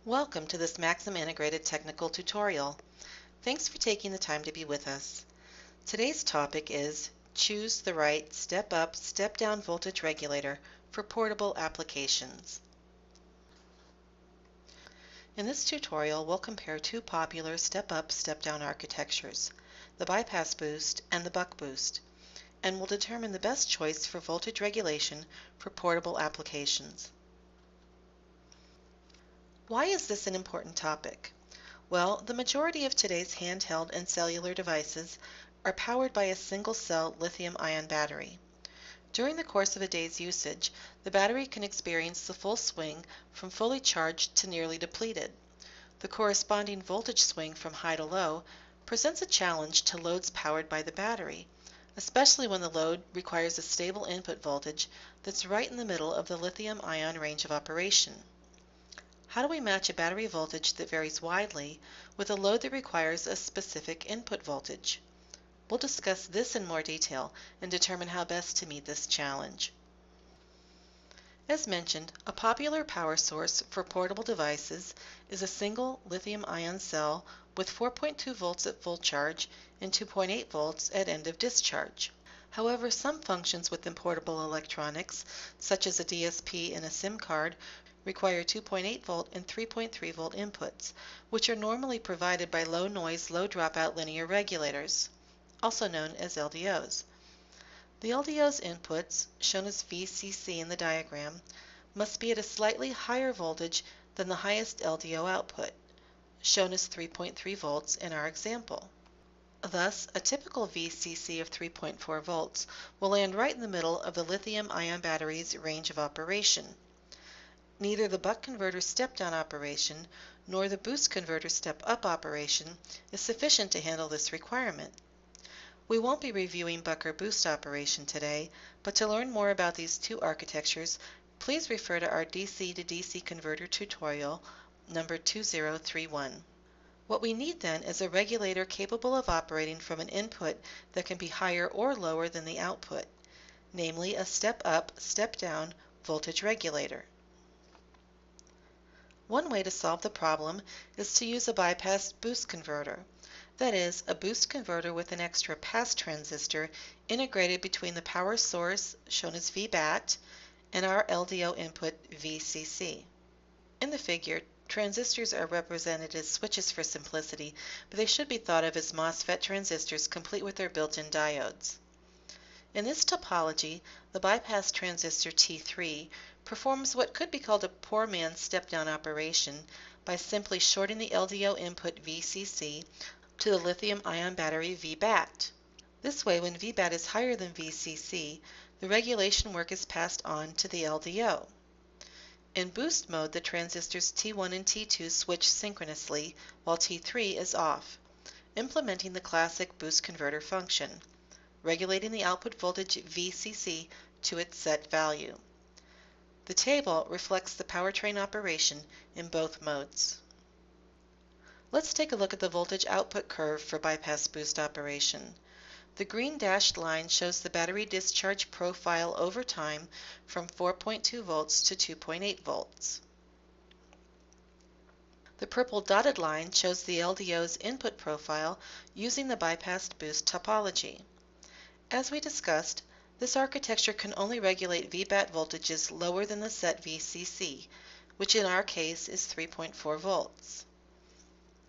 Welcome to this Maxim Integrated Technical Tutorial. Thanks for taking the time to be with us. Today's topic is Choose the right step-up, step-down voltage regulator for portable applications. In this tutorial, we'll compare two popular step-up, step-down architectures, the bypass boost and the buck boost, and we'll determine the best choice for voltage regulation for portable applications. Why is this an important topic? Well, the majority of today's handheld and cellular devices are powered by a single-cell lithium-ion battery. During the course of a day's usage, the battery can experience the full swing from fully charged to nearly depleted. The corresponding voltage swing from high to low presents a challenge to loads powered by the battery, especially when the load requires a stable input voltage that's right in the middle of the lithium-ion range of operation. How do we match a battery voltage that varies widely with a load that requires a specific input voltage? We'll discuss this in more detail and determine how best to meet this challenge. As mentioned, a popular power source for portable devices is a single lithium-ion cell with 4.2 volts at full charge and 2.8 volts at end of discharge. However, some functions within portable electronics, such as a DSP and a SIM card, require 2.8 volt and 3.3 volt inputs, which are normally provided by low noise, low dropout linear regulators, also known as LDOs. The LDO's inputs, shown as VCC in the diagram, must be at a slightly higher voltage than the highest LDO output, shown as 3.3 volts in our example. Thus, a typical VCC of 3.4 volts will land right in the middle of the lithium-ion battery's range of operation. Neither the buck converter step-down operation nor the boost converter step-up operation is sufficient to handle this requirement. We won't be reviewing buck or boost operation today, but to learn more about these two architectures, please refer to our DC to DC converter tutorial number 2031. What we need then is a regulator capable of operating from an input that can be higher or lower than the output, namely a step-up, step-down voltage regulator. One way to solve the problem is to use a bypass boost converter. That is, a boost converter with an extra pass transistor integrated between the power source, shown as VBAT, and our LDO input, VCC. In the figure, transistors are represented as switches for simplicity, but they should be thought of as MOSFET transistors complete with their built-in diodes. In this topology, the bypass transistor T3 performs what could be called a poor man's step-down operation by simply shorting the LDO input VCC to the lithium-ion battery VBAT. This way, when VBAT is higher than VCC, the regulation work is passed on to the LDO. In boost mode, the transistors T1 and T2 switch synchronously while T3 is off, implementing the classic boost converter function, regulating the output voltage VCC to its set value. The table reflects the powertrain operation in both modes. Let's take a look at the voltage output curve for bypass boost operation. The green dashed line shows the battery discharge profile over time from 4.2 volts to 2.8 volts. The purple dotted line shows the LDO's input profile using the bypass boost topology. As we discussed, this architecture can only regulate VBAT voltages lower than the set VCC, which in our case is 3.4 volts.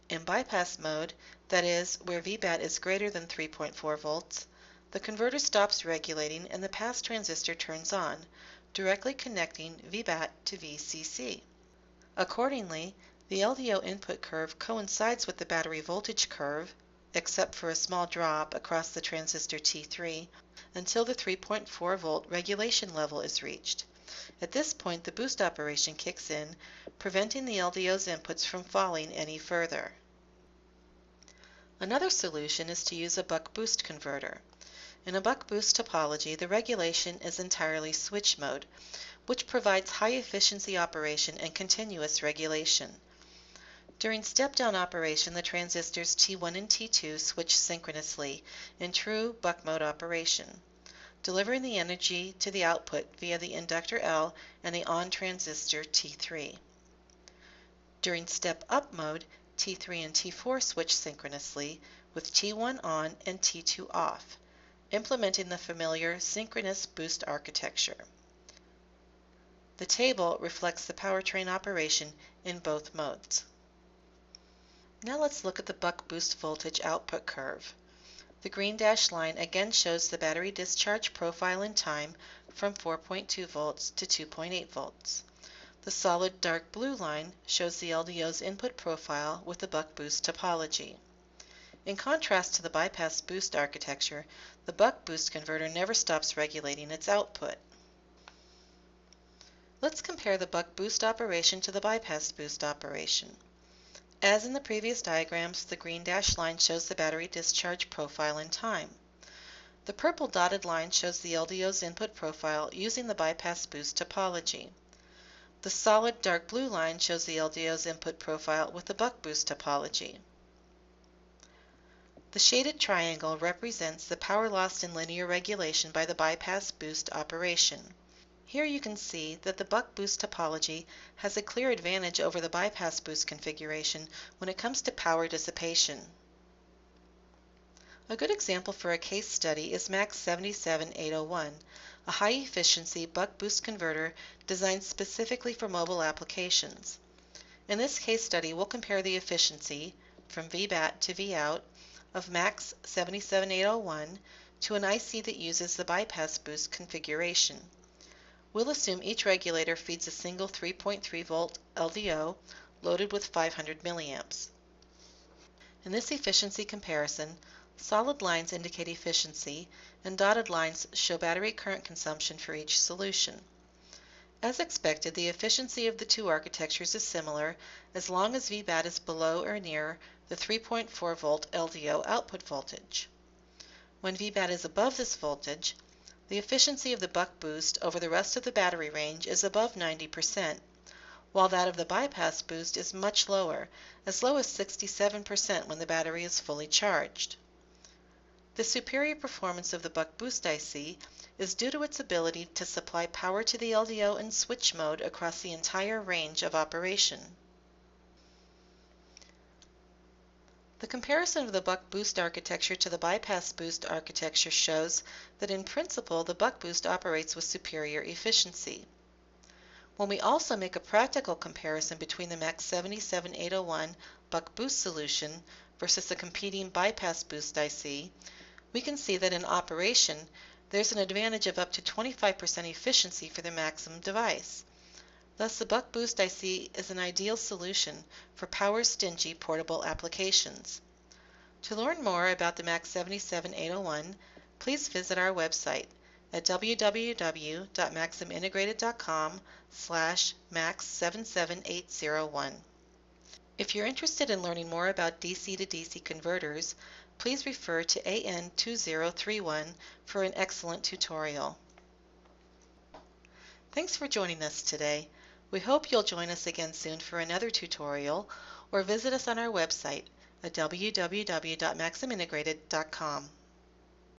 In bypass mode, that is, where VBAT is greater than 3.4 volts, the converter stops regulating and the pass transistor turns on, directly connecting VBAT to VCC. Accordingly, the LDO input curve coincides with the battery voltage curve, except for a small drop across the transistor T3, until the 3.4 volt regulation level is reached. At this point, the boost operation kicks in, preventing the LDO's inputs from falling any further. Another solution is to use a buck boost converter. In a buck boost topology, the regulation is entirely switch mode, which provides high efficiency operation and continuous regulation. During step-down operation, the transistors T1 and T2 switch synchronously in true buck mode operation, delivering the energy to the output via the inductor L and the on transistor T3. During step-up mode, T3 and T4 switch synchronously with T1 on and T2 off, implementing the familiar synchronous boost architecture. The table reflects the powertrain operation in both modes. Now let's look at the buck boost voltage output curve. The green dashed line again shows the battery discharge profile in time from 4.2 volts to 2.8 volts. The solid dark blue line shows the LDO's input profile with the buck boost topology. In contrast to the bypass boost architecture, the buck boost converter never stops regulating its output. Let's compare the buck boost operation to the bypass boost operation. As in the previous diagrams, the green dashed line shows the battery discharge profile in time. The purple dotted line shows the LDO's input profile using the bypass boost topology. The solid dark blue line shows the LDO's input profile with the buck boost topology. The shaded triangle represents the power lost in linear regulation by the bypass boost operation. Here you can see that the buck boost topology has a clear advantage over the bypass boost configuration when it comes to power dissipation. A good example for a case study is MAX 77801, a high-efficiency buck boost converter designed specifically for mobile applications. In this case study, we'll compare the efficiency, from VBAT to Vout, of MAX 77801 to an IC that uses the bypass boost configuration. We'll assume each regulator feeds a single 3.3 volt LDO loaded with 500 milliamps. In this efficiency comparison, solid lines indicate efficiency and dotted lines show battery current consumption for each solution. As expected, the efficiency of the two architectures is similar as long as VBAT is below or near the 3.4 volt LDO output voltage. When VBAT is above this voltage, the efficiency of the buck boost over the rest of the battery range is above 90%, while that of the bypass boost is much lower, as low as 67% when the battery is fully charged. The superior performance of the buck boost IC is due to its ability to supply power to the LDO in switch mode across the entire range of operation. The comparison of the buck boost architecture to the bypass boost architecture shows that in principle the buck boost operates with superior efficiency. When we also make a practical comparison between the MAX 77801 buck boost solution versus the competing bypass boost IC, we can see that in operation there's an advantage of up to 25% efficiency for the maximum device. Thus, the buck boost IC is an ideal solution for power-stingy portable applications. To learn more about the MAX 77801, please visit our website at www.maximintegrated.com/max77801. If you're interested in learning more about DC to DC converters, please refer to AN2031 for an excellent tutorial. Thanks for joining us today. We hope you'll join us again soon for another tutorial or visit us on our website at www.maximintegrated.com.